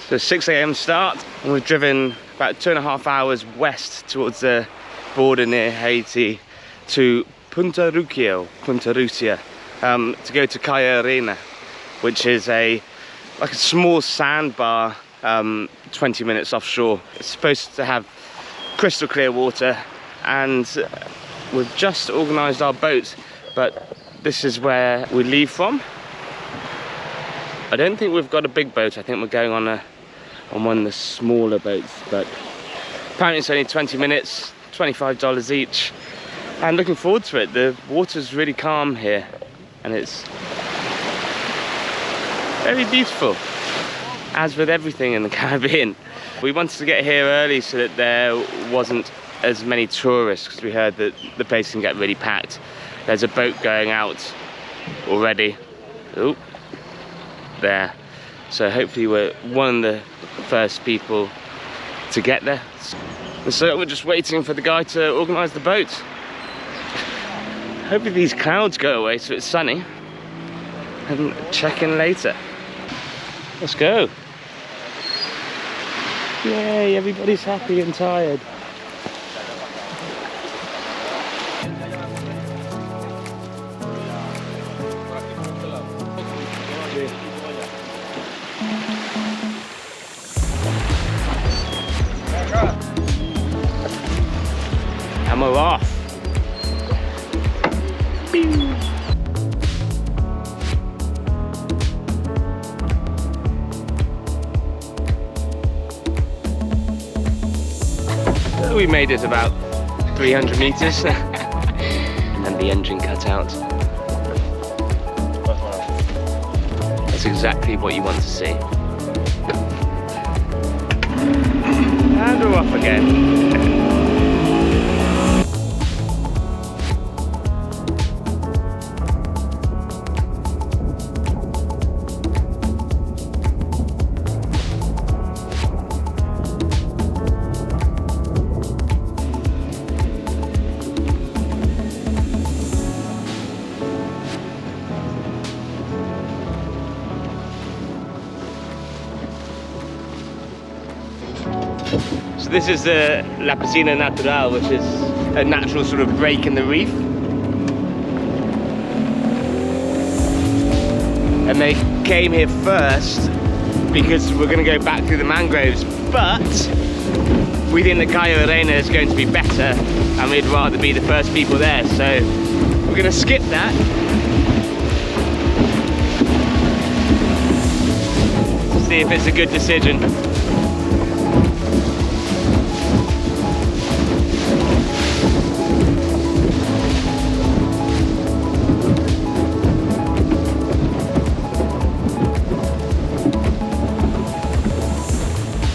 So 6 a.m. start, and we've driven about 2.5 hours west towards the border near Haiti to Punta Rucia, to go to Cayo, which is like a small sandbar 20 minutes offshore. It's supposed to have crystal clear water, and we've just organised our boat, but this is where we leave from. I don't think we've got a big boat. I think we're going on one of the smaller boats, but apparently it's only 20 minutes, $25 each, and looking forward to it. The water's really calm here, and it's very beautiful, as with everything in the Caribbean. We wanted to get here early so that there wasn't as many tourists, because we heard that the place can get really packed. There's a boat going out already. Oh, there. So hopefully we're one of the first people to get there. So we're just waiting for the guy to organise the boat. Hopefully these clouds go away so it's sunny, and check in later. Let's go. Yay, everybody's happy and tired. And we're off. We made it about 300 meters and then the engine cut out. That's exactly what you want to see. And we're off again. So this is the Piscina Natural, which is a natural sort of break in the reef. And they came here first because we're going to go back through the mangroves, but we think the Cayo is going to be better, and we'd rather be the first people there, so we're going to skip that. See if it's a good decision.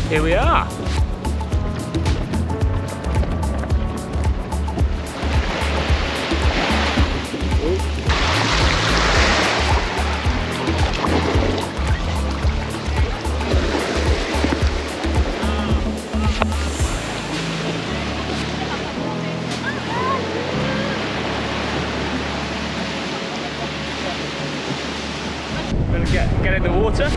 Here we are. We're gonna get in the water.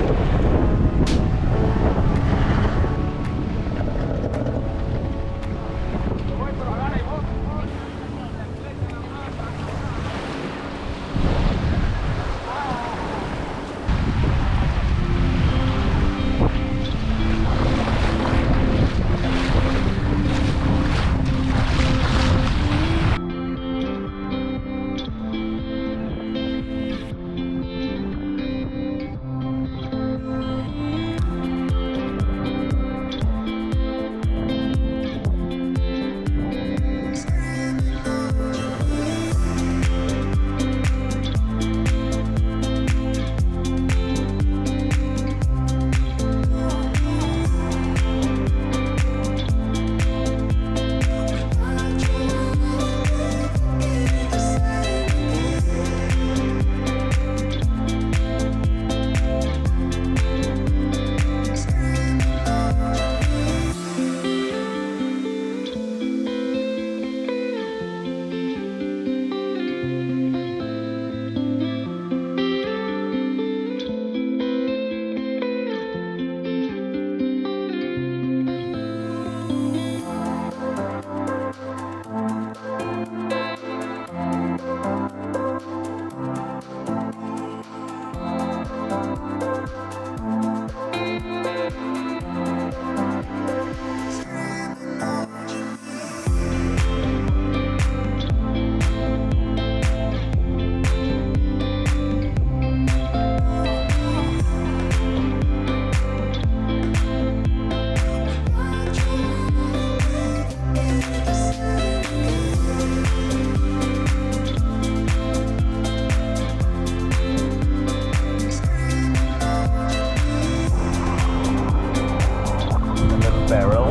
barrel.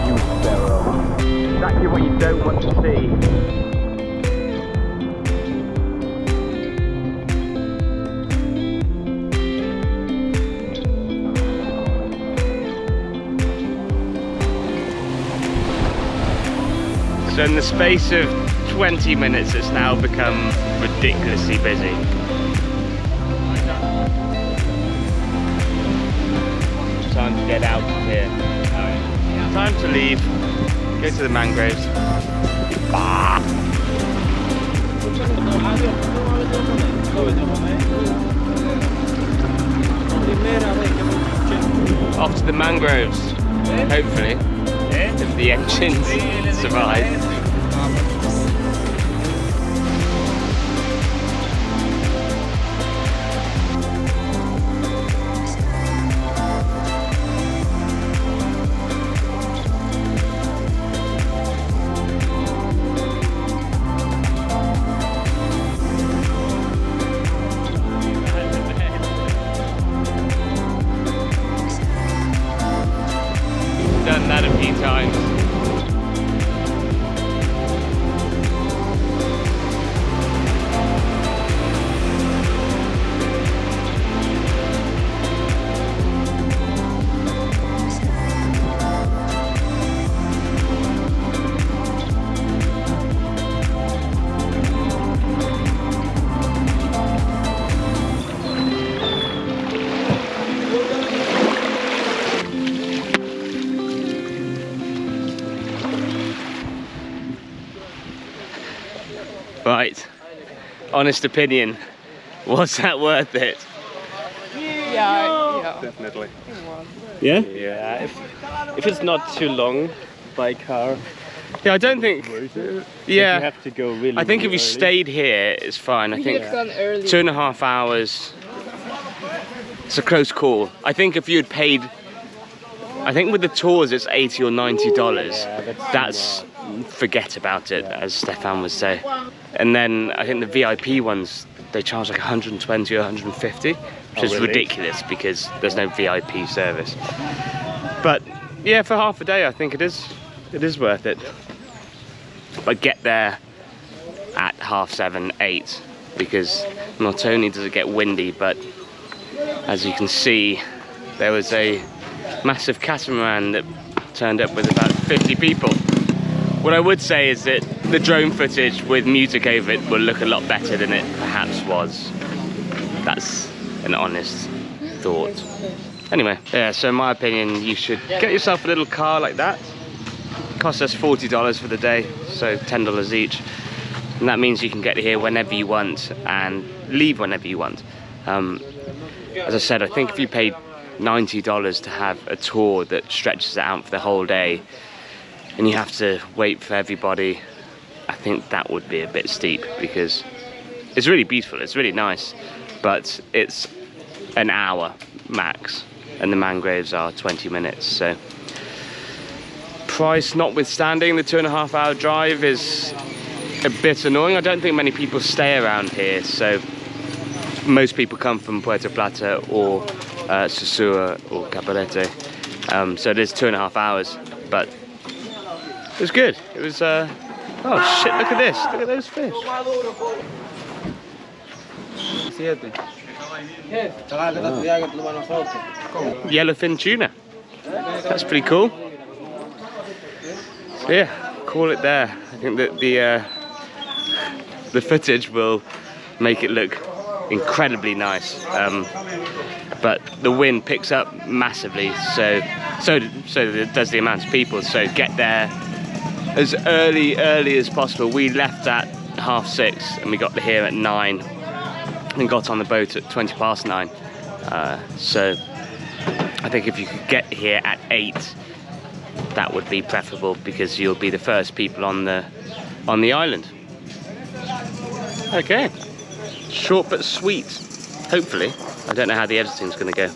Youth barrel. Exactly what you don't want to see. So in the space of 20 minutes, it's now become ridiculously busy. Time to get out of here. Time to leave. Go to the mangroves. Off to the mangroves. Hopefully, if the engines survive. Done that a few times. Right, honest opinion, was that worth it? Yeah. Definitely. Yeah? Yeah, if it's not too long by car, Yeah, I don't think, you yeah, have to go really I think if you early. stayed here, it's fine. I We think could have gone early. 2.5 hours, it's a close call. I think if you had paid, I think with the tours it's $80 or $90. Yeah, That's, forget about it, as Stefan would say. And then I think the VIP ones, they charge like 120 or 150, which is really? ridiculous because there's no VIP service. But yeah, for half a day I think it is worth it. But get there at 7:30, 8, because not only does it get windy, but as you can see, there was a massive catamaran that turned up with about 50 people. What I would say is that the drone footage with music over it will look a lot better than it perhaps was. That's an honest thought. Anyway, yeah, so in my opinion, you should get yourself a little car like that. It costs us $40 for the day, so $10 each. And that means you can get here whenever you want and leave whenever you want. As I said, I think if you paid $90 to have a tour that stretches it out for the whole day, and you have to wait for everybody, I think that would be a bit steep, because it's really beautiful, it's really nice, but it's an hour max, and the mangroves are 20 minutes, so price notwithstanding, the 2.5 hour drive is a bit annoying. I don't think many people stay around here, so most people come from Puerto Plata or Sosua or Cabarete, so it is 2.5 hours, but it was good. It was, oh shit, look at this. Look at those fish. Yellowfin tuna. That's pretty cool. So yeah, call it there. I think that the footage will make it look incredibly nice. But the wind picks up massively, so does the amount of people. So get there as early as possible. We left at 6:30 and we got here at 9 and got on the boat at 9:20. So I think if you could get here at 8, that would be preferable, because you'll be the first people on the island. Okay, short but sweet. Hopefully. I don't know how the editing's going to go.